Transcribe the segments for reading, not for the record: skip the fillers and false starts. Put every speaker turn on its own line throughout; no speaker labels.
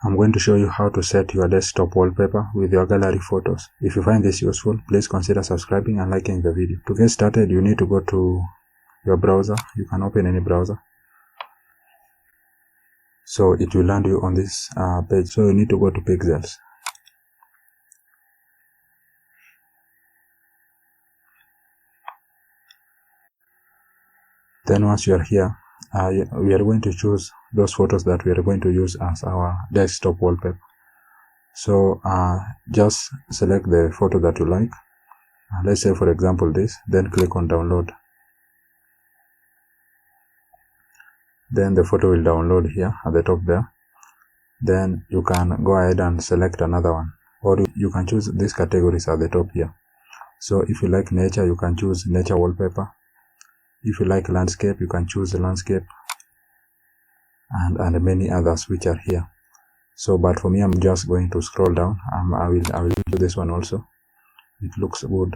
I'm going to show you how to set your desktop wallpaper with your gallery photos. If you find this useful, please consider subscribing and liking the video. To get started, you need to go to your browser. You can open any browser. So it will land you on this page. So you need to go to Pixels. Then once you are here, we are going to choose those photos that we are going to use as our desktop wallpaper. So just select the photo that you like. Let's say for example this, then click on download. Then the photo will download here at the top there. Then you can go ahead and select another one, or you can choose these categories at the top here. So if you like nature, you can choose nature wallpaper. If you like landscape, you can choose the landscape, and many others which are here. So but for me, I'm just going to scroll down. I will do this one also. It looks good.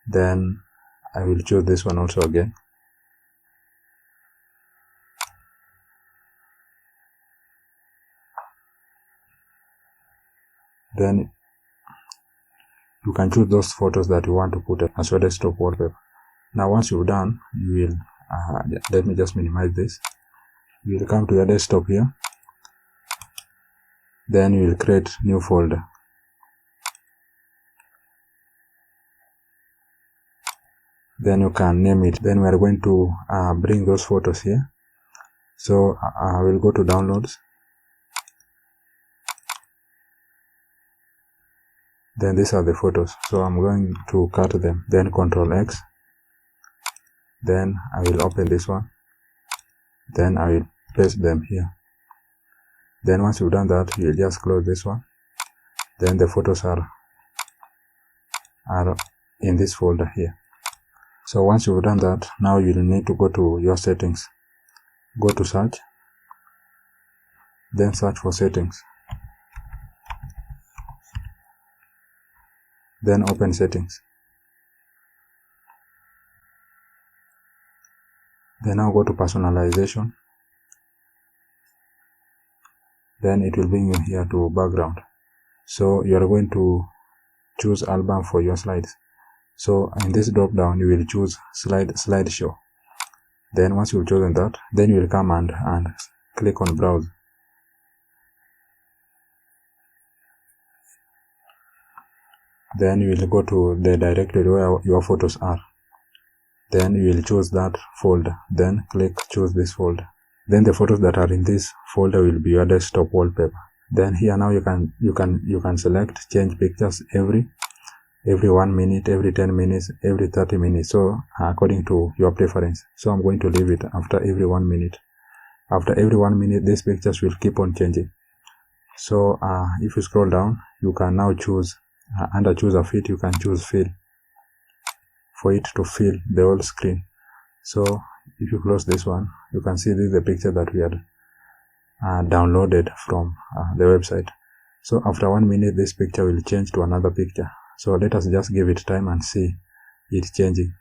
Then I will choose this one also again. Then you can choose those photos that you want to put as your desktop wallpaper. Now once you've done, you will let me just minimize this. You will come to your desktop here. Then you will create new folder. Then you can name it. Then we are going to bring those photos here. So I will go to downloads. Then these are the photos, so I'm going to cut them. Then Ctrl X. Then I will open this one. Then I will paste them here. Then once you've done that, you will just close this one. Then the photos are in this folder here. So once you've done that, now you will need to go to your settings. Go to search. Then search for settings. Then open settings. Then now go to personalization. Then it will bring you here to background. So you are going to choose album for your slides. So in this drop down, you will choose slideshow. Then once you've chosen that, then you will come and click on browse. Then you will go to the directory where your photos are. Then you will choose that folder. Then click choose this folder. Then the photos that are in this folder will be your desktop wallpaper. Then here now you can select change pictures every 1 minute, every 10 minutes, every 30 minutes. So according to your preference. So I'm going to leave it after every 1 minute. After every 1 minute, these pictures will keep on changing. So if you scroll down, you can now choose. Under choose a fit, you can choose fill for it to fill the whole screen. So if you close this one, you can see this is the picture that we had downloaded from the website. So after 1 minute, this picture will change to another picture. So let us just give it time and see it changing.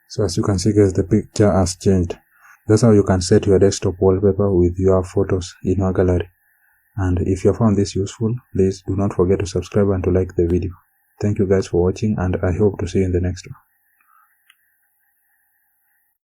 So as you can see guys, the picture has changed. That's how you can set your desktop wallpaper with your photos in your gallery. And if you found this useful, please do not forget to subscribe and to like the video. Thank you guys for watching, and I hope to see you in the next one.